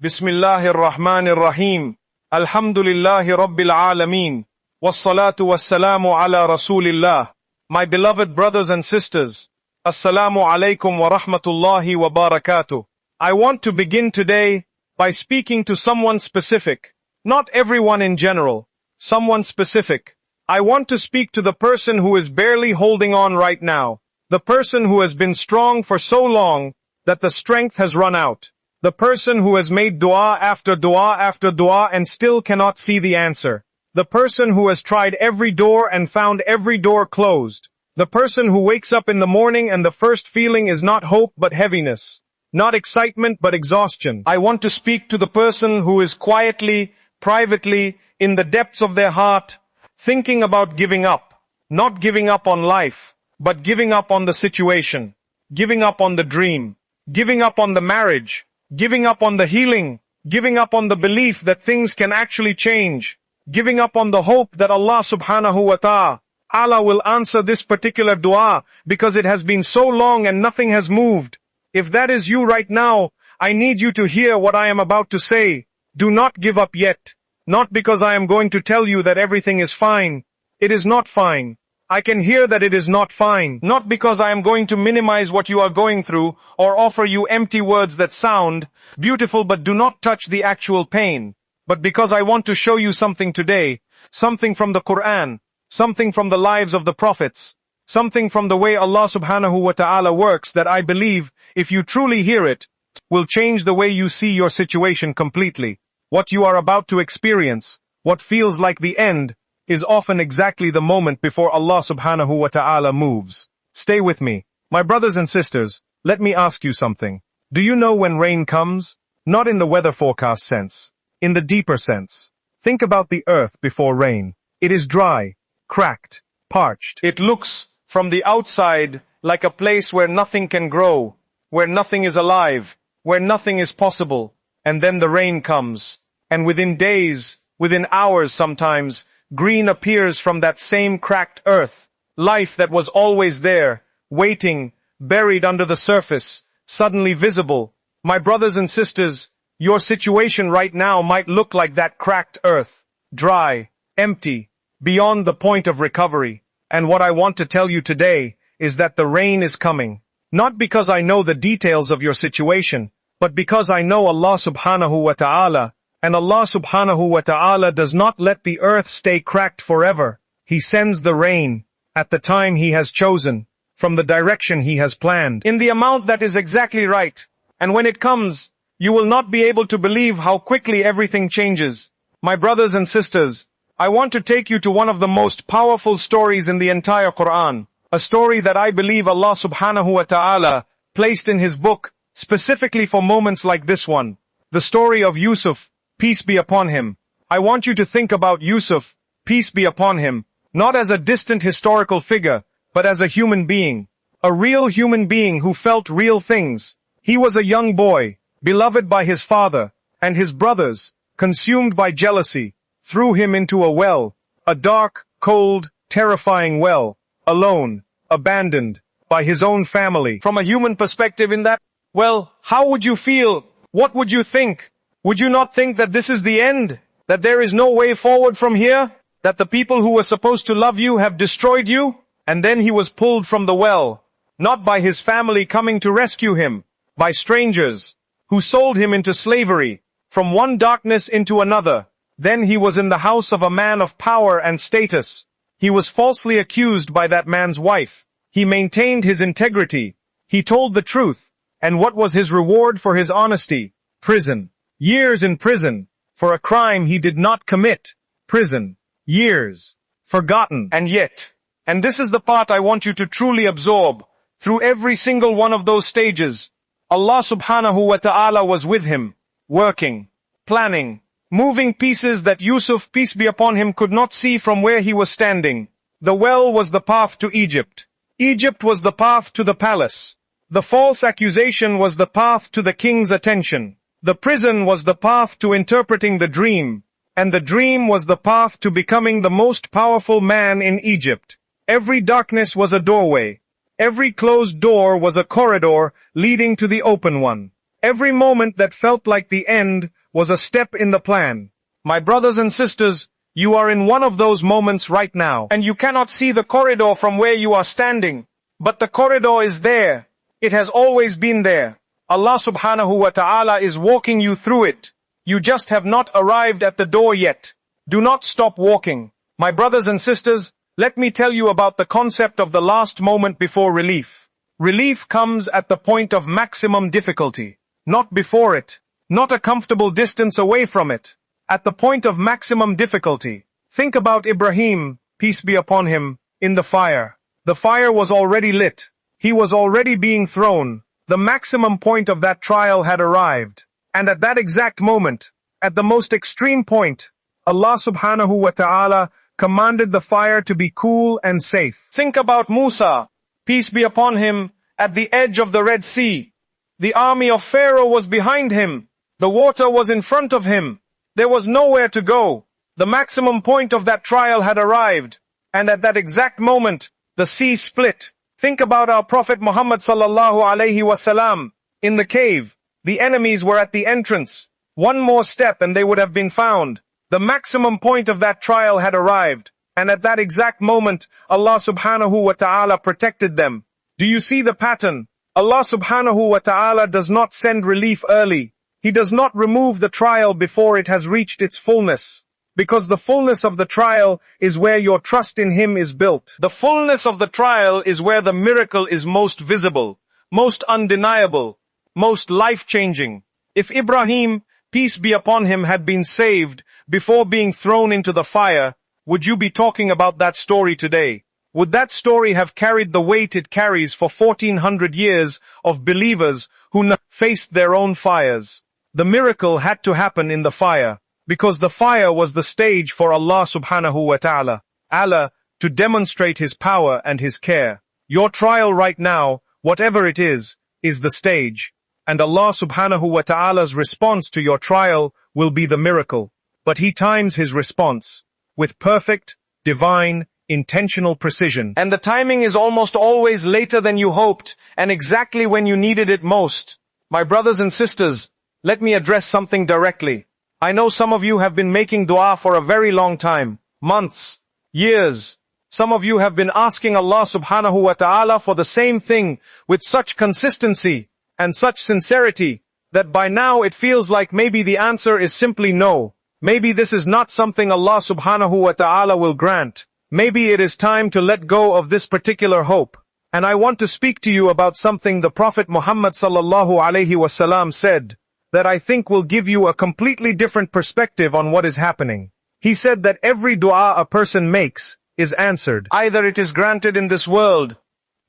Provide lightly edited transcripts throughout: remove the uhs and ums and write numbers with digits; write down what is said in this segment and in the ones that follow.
Bismillahir Rahmanir Rahim. Alhamdulillahi Rabbil Alameen. Wassalatu wassalamu ala Rasulillah. My beloved brothers and sisters, Assalamu alaikum wa rahmatullahi wa barakatuh. I want to begin today by speaking to someone specific. Not everyone in general. Someone specific. I want to speak to the person who is barely holding on right now. The person who has been strong for so long that the strength has run out. The person who has made dua after dua after dua and still cannot see the answer. The person who has tried every door and found every door closed. The person who wakes up in the morning and the first feeling is not hope but heaviness. Not excitement but exhaustion. I want to speak to the person who is quietly, privately, in the depths of their heart, thinking about giving up. Not giving up on life, but giving up on the situation. Giving up on the dream. Giving up on the marriage. Giving up on the healing, giving up on the belief that things can actually change, giving up on the hope that Allah subhanahu wa ta'ala will answer this particular dua because it has been so long and nothing has moved. If that is you right now, I need you to hear what I am about to say. Do not give up yet. Not because I am going to tell you that everything is fine. It is not fine. I can hear that it is not fine, not because I am going to minimize what you are going through or offer you empty words that sound beautiful but do not touch the actual pain, but because I want to show you something today, something from the Quran, something from the lives of the prophets, something from the way Allah subhanahu wa ta'ala works that I believe, if you truly hear it, will change the way you see your situation completely. What you are about to experience, what feels like the end, is often exactly the moment before Allah subhanahu wa ta'ala moves. Stay with me. My brothers and sisters, let me ask you something. Do you know when rain comes? Not in the weather forecast sense. In the deeper sense. Think about the earth before rain. It is dry, cracked, parched. It looks, from the outside, like a place where nothing can grow, where nothing is alive, where nothing is possible. And then the rain comes. And within days, within hours sometimes, green appears from that same cracked earth. Life that was always there, waiting, buried under the surface, suddenly visible. My brothers and sisters, your situation right now might look like that cracked earth. Dry, empty, beyond the point of recovery. And what I want to tell you today is that the rain is coming. Not because I know the details of your situation, but because I know Allah subhanahu wa ta'ala. And Allah subhanahu wa ta'ala does not let the earth stay cracked forever. He sends the rain, at the time He has chosen, from the direction He has planned, in the amount that is exactly right. And when it comes, you will not be able to believe how quickly everything changes. My brothers and sisters, I want to take you to one of the most powerful stories in the entire Quran. A story that I believe Allah subhanahu wa ta'ala placed in His book, specifically for moments like this one. The story of Yusuf, peace be upon him. I want you to think about Yusuf, peace be upon him, not as a distant historical figure, but as a human being. A real human being who felt real things. He was a young boy, beloved by his father, and his brothers, consumed by jealousy, threw him into a well, a dark, cold, terrifying well, alone, abandoned, by his own family. From a human perspective in that, well, how would you feel? What would you think? Would you not think that this is the end? That there is no way forward from here? That the people who were supposed to love you have destroyed you? And then he was pulled from the well, not by his family coming to rescue him, by strangers, who sold him into slavery, from one darkness into another. Then he was in the house of a man of power and status. He was falsely accused by that man's wife. He maintained his integrity. He told the truth. And what was his reward for his honesty? Prison. Years in prison, for a crime he did not commit. Prison. Years. Forgotten. And yet, and this is the part I want you to truly absorb, through every single one of those stages, Allah subhanahu wa ta'ala was with him, working, planning, moving pieces that Yusuf, peace be upon him, could not see from where he was standing. The well was the path to Egypt. Egypt was the path to the palace. The false accusation was the path to the king's attention. The prison was the path to interpreting the dream, and the dream was the path to becoming the most powerful man in Egypt. Every darkness was a doorway. Every closed door was a corridor leading to the open one. Every moment that felt like the end was a step in the plan. My brothers and sisters, you are in one of those moments right now, and you cannot see the corridor from where you are standing. But the corridor is there. It has always been there. Allah subhanahu wa ta'ala is walking you through it. You just have not arrived at the door yet. Do not stop walking. My brothers and sisters, let me tell you about the concept of the last moment before relief. Relief comes at the point of maximum difficulty, not before it, not a comfortable distance away from it. At the point of maximum difficulty, think about Ibrahim, peace be upon him, in the fire. The fire was already lit. He was already being thrown. The maximum point of that trial had arrived. And at that exact moment, at the most extreme point, Allah subhanahu wa ta'ala commanded the fire to be cool and safe. Think about Musa, peace be upon him, at the edge of the Red Sea. The army of Pharaoh was behind him. The water was in front of him. There was nowhere to go. The maximum point of that trial had arrived. And at that exact moment, the sea split. Think about our Prophet Muhammad sallallahu alayhi wasallam. In the cave, the enemies were at the entrance. One more step and they would have been found. The maximum point of that trial had arrived. And at that exact moment, Allah subhanahu wa ta'ala protected them. Do you see the pattern? Allah subhanahu wa ta'ala does not send relief early. He does not remove the trial before it has reached its fullness. Because the fullness of the trial is where your trust in Him is built. The fullness of the trial is where the miracle is most visible, most undeniable, most life-changing. If Ibrahim, peace be upon him, had been saved before being thrown into the fire, would you be talking about that story today? Would that story have carried the weight it carries for 1400 years of believers who faced their own fires? The miracle had to happen in the fire, because the fire was the stage for Allah subhanahu wa ta'ala, Allah, to demonstrate His power and His care. Your trial right now, whatever it is the stage. And Allah subhanahu wa ta'ala's response to your trial will be the miracle. But He times His response with perfect, divine, intentional precision. And the timing is almost always later than you hoped, and exactly when you needed it most. My brothers and sisters, let me address something directly. I know some of you have been making dua for a very long time, months, years. Some of you have been asking Allah subhanahu wa ta'ala for the same thing with such consistency and such sincerity that by now it feels like maybe the answer is simply no. Maybe this is not something Allah subhanahu wa ta'ala will grant. Maybe it is time to let go of this particular hope. And I want to speak to you about something the Prophet Muhammad sallallahu alayhi wasallam said that I think will give you a completely different perspective on what is happening. He said that every dua a person makes is answered. Either it is granted in this world,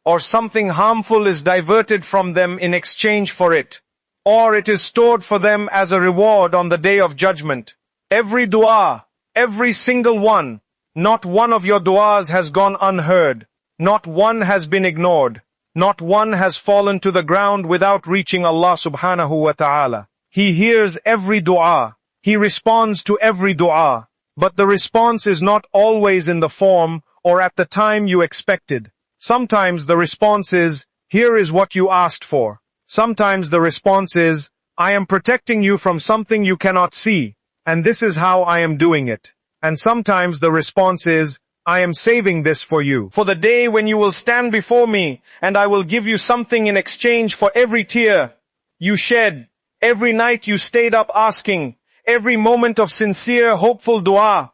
or something harmful is diverted from them in exchange for it, or it is stored for them as a reward on the day of judgment. Every dua, every single one, not one of your duas has gone unheard. Not one has been ignored. Not one has fallen to the ground without reaching Allah subhanahu wa ta'ala. He hears every dua. He responds to every dua. But the response is not always in the form or at the time you expected. Sometimes the response is, here is what you asked for. Sometimes the response is, I am protecting you from something you cannot see, and this is how I am doing it. And sometimes the response is, I am saving this for you, for the day when you will stand before me, and I will give you something in exchange for every tear you shed, every night you stayed up asking, every moment of sincere, hopeful dua.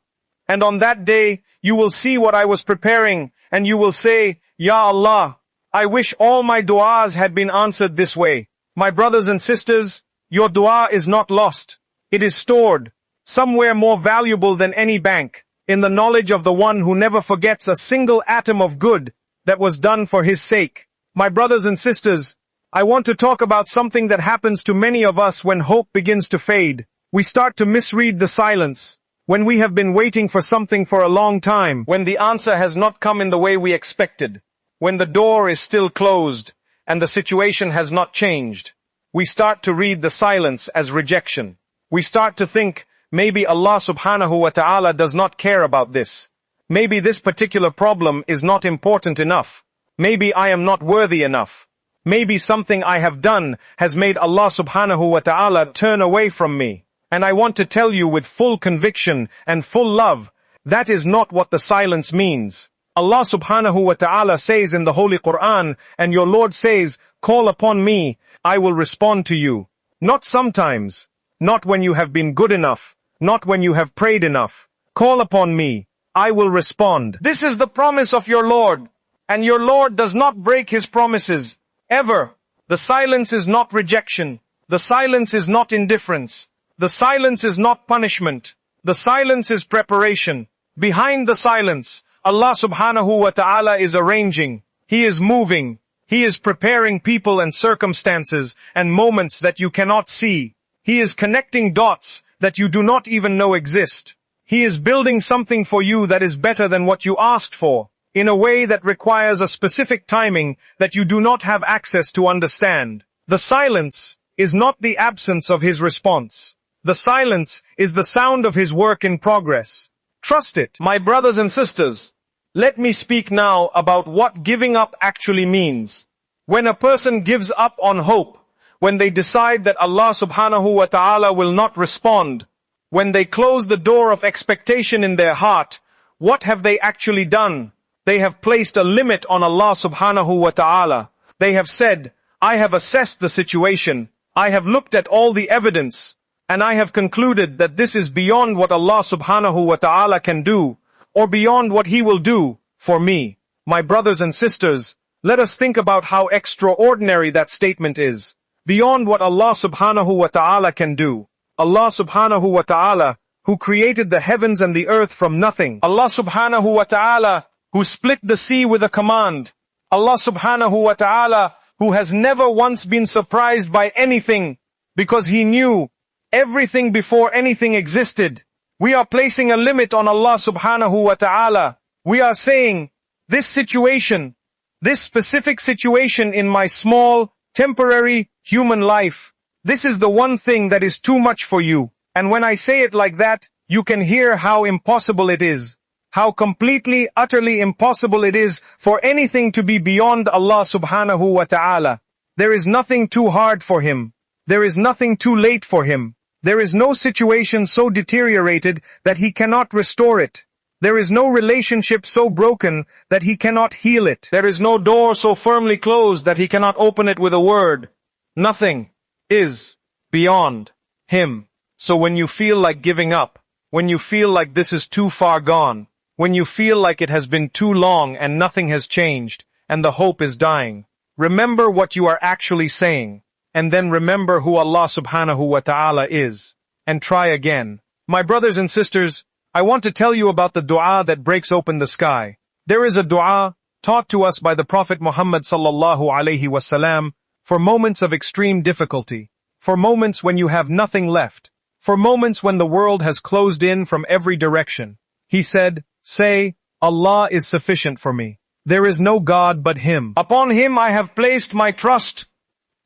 And on that day, you will see what I was preparing, and you will say, Ya Allah, I wish all my duas had been answered this way. My brothers and sisters, your dua is not lost. It is stored, somewhere more valuable than any bank, in the knowledge of the one who never forgets a single atom of good that was done for His sake. My brothers and sisters, I want to talk about something that happens to many of us when hope begins to fade. We start to misread the silence. When we have been waiting for something for a long time, when the answer has not come in the way we expected, when the door is still closed and the situation has not changed, we start to read the silence as rejection. We start to think, maybe Allah subhanahu wa ta'ala does not care about this. Maybe this particular problem is not important enough. Maybe I am not worthy enough. Maybe something I have done has made Allah subhanahu wa ta'ala turn away from me. And I want to tell you with full conviction and full love, that is not what the silence means. Allah subhanahu wa ta'ala says in the Holy Quran, and your Lord says, call upon me, I will respond to you. Not sometimes, not when you have been good enough, not when you have prayed enough. Call upon me, I will respond. This is the promise of your Lord, and your Lord does not break his promises, ever. The silence is not rejection. The silence is not indifference. The silence is not punishment. The silence is preparation. Behind the silence, Allah subhanahu wa ta'ala is arranging. He is moving. He is preparing people and circumstances and moments that you cannot see. He is connecting dots that you do not even know exist. He is building something for you that is better than what you asked for, in a way that requires a specific timing that you do not have access to understand. The silence is not the absence of his response. The silence is the sound of his work in progress. Trust it. My brothers and sisters, let me speak now about what giving up actually means. When a person gives up on hope, when they decide that Allah subhanahu wa ta'ala will not respond, when they close the door of expectation in their heart, what have they actually done? They have placed a limit on Allah subhanahu wa ta'ala. They have said, I have assessed the situation, I have looked at all the evidence, and I have concluded that this is beyond what Allah subhanahu wa ta'ala can do, or beyond what He will do for me. My brothers and sisters, let us think about how extraordinary that statement is. Beyond what Allah subhanahu wa ta'ala can do. Allah subhanahu wa ta'ala, who created the heavens and the earth from nothing. Allah subhanahu wa ta'ala, who split the sea with a command. Allah subhanahu wa ta'ala, who has never once been surprised by anything, because He knew everything before anything existed. We are placing a limit on Allah subhanahu wa ta'ala. We are saying, this situation, this specific situation in my small, temporary, human life, this is the one thing that is too much for you. And when I say it like that, you can hear how impossible it is. How completely, utterly impossible it is for anything to be beyond Allah subhanahu wa ta'ala. There is nothing too hard for Him. There is nothing too late for Him. There is no situation so deteriorated that He cannot restore it. There is no relationship so broken that He cannot heal it. There is no door so firmly closed that He cannot open it with a word. Nothing is beyond Him. So when you feel like giving up, when you feel like this is too far gone, when you feel like it has been too long and nothing has changed, and the hope is dying, remember what you are actually saying, and then remember who Allah subhanahu wa ta'ala is, and try again. My brothers and sisters, I want to tell you about the dua that breaks open the sky. There is a dua taught to us by the Prophet Muhammad sallallahu alaihi wasallam for moments of extreme difficulty, for moments when you have nothing left, for moments when the world has closed in from every direction. He said, say, Allah is sufficient for me. There is no God but Him. Upon Him I have placed my trust,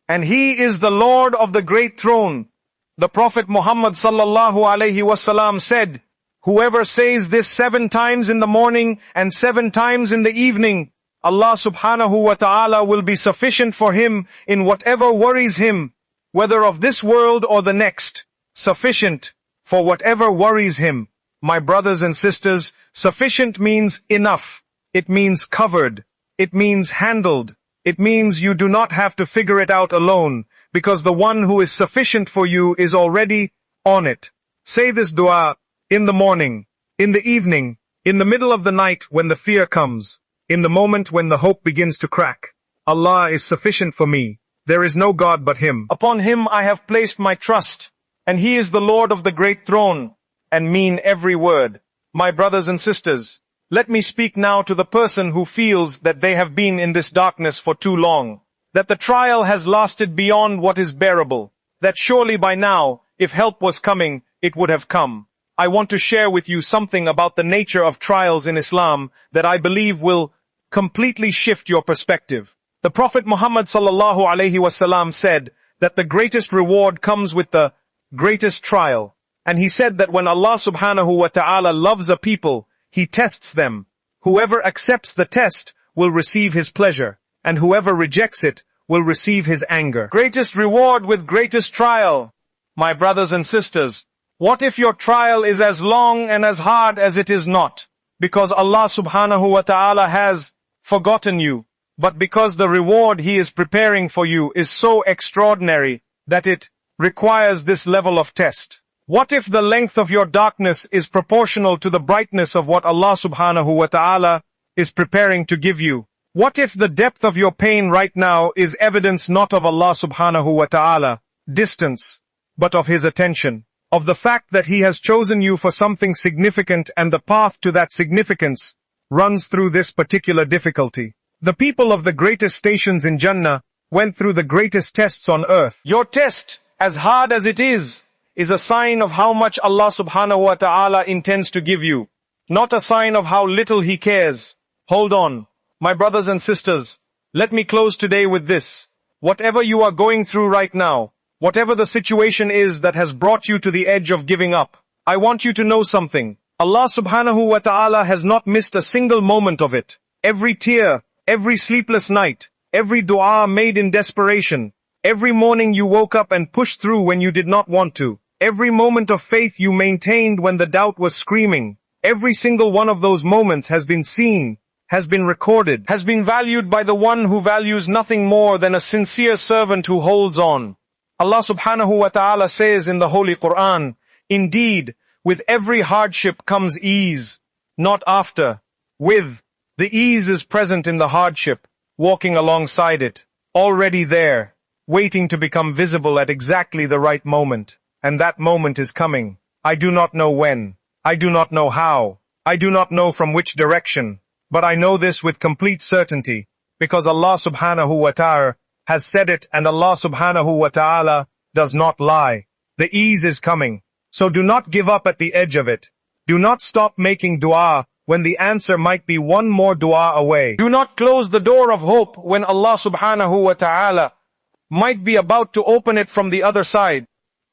and He is the Lord of the great throne. The Prophet Muhammad sallallahu alaihi wasallam said, whoever says this 7 times in the morning and 7 times in the evening, Allah subhanahu wa ta'ala will be sufficient for him in whatever worries him, whether of this world or the next. Sufficient for whatever worries him. My brothers and sisters, sufficient means enough. It means covered. It means handled. It means you do not have to figure it out alone, because the one who is sufficient for you is already on it. Say this dua in the morning, in the evening, in the middle of the night when the fear comes, in the moment when the hope begins to crack. Allah is sufficient for me. There is no God but Him. Upon Him I have placed my trust, and He is the Lord of the great throne, and mean every word. My brothers and sisters, let me speak now to the person who feels that they have been in this darkness for too long, that the trial has lasted beyond what is bearable, that surely by now, if help was coming, it would have come. I want to share with you something about the nature of trials in Islam that I believe will completely shift your perspective. The Prophet Muhammad sallallahu alaihi wasallam said that the greatest reward comes with the greatest trial. And he said that when Allah subhanahu wa ta'ala loves a people, He tests them. Whoever accepts the test will receive His pleasure, and whoever rejects it will receive his anger. Greatest reward with greatest trial. My brothers and sisters, what if your trial is as long and as hard as it is not? Because Allah subhanahu wa ta'ala has forgotten you, but because the reward He is preparing for you is so extraordinary that it requires this level of test. What if the length of your darkness is proportional to the brightness of what Allah subhanahu wa ta'ala is preparing to give you? What if the depth of your pain right now is evidence not of Allah subhanahu wa ta'ala, distance, but of His attention, of the fact that He has chosen you for something significant and the path to that significance runs through this particular difficulty. The people of the greatest stations in Jannah went through the greatest tests on earth. Your test, as hard as it is a sign of how much Allah subhanahu wa ta'ala intends to give you, not a sign of how little He cares. Hold on. My brothers and sisters, let me close today with this. Whatever you are going through right now, whatever the situation is that has brought you to the edge of giving up, I want you to know something. Allah subhanahu wa ta'ala has not missed a single moment of it. Every tear, every sleepless night, every dua made in desperation, every morning you woke up and pushed through when you did not want to, every moment of faith you maintained when the doubt was screaming, every single one of those moments has been seen, has been recorded, has been valued by the one who values nothing more than a sincere servant who holds on. Allah subhanahu wa ta'ala says in the Holy Quran, indeed, with every hardship comes ease, not after. With, the ease is present in the hardship, walking alongside it, already there, waiting to become visible at exactly the right moment. And that moment is coming. I do not know when. I do not know how. I do not know from which direction. But I know this with complete certainty, because Allah subhanahu wa ta'ala has said it and Allah subhanahu wa ta'ala does not lie. The ease is coming. So do not give up at the edge of it. Do not stop making dua when the answer might be one more dua away. Do not close the door of hope when Allah subhanahu wa ta'ala might be about to open it from the other side.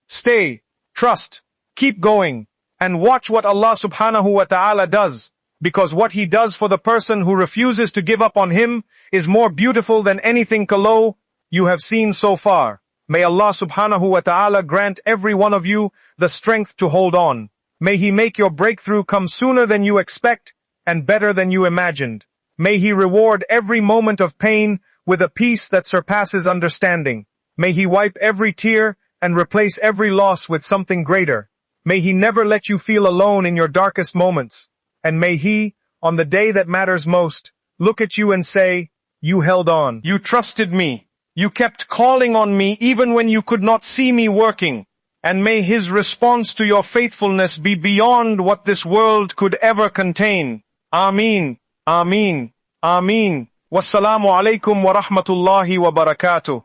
Stay, trust, keep going, and watch what Allah subhanahu wa ta'ala does. Because what He does for the person who refuses to give up on Him is more beautiful than anything kalo you have seen so far. May Allah subhanahu wa ta'ala grant every one of you the strength to hold on. May He make your breakthrough come sooner than you expect and better than you imagined. May He reward every moment of pain with a peace that surpasses understanding. May He wipe every tear and replace every loss with something greater. May He never let you feel alone in your darkest moments. And may He, on the day that matters most, look at you and say, you held on. You trusted me. You kept calling on me even when you could not see me working. And may His response to your faithfulness be beyond what this world could ever contain. Ameen. Ameen. Ameen. Wassalamu alaikum wa rahmatullahi wa barakatuh.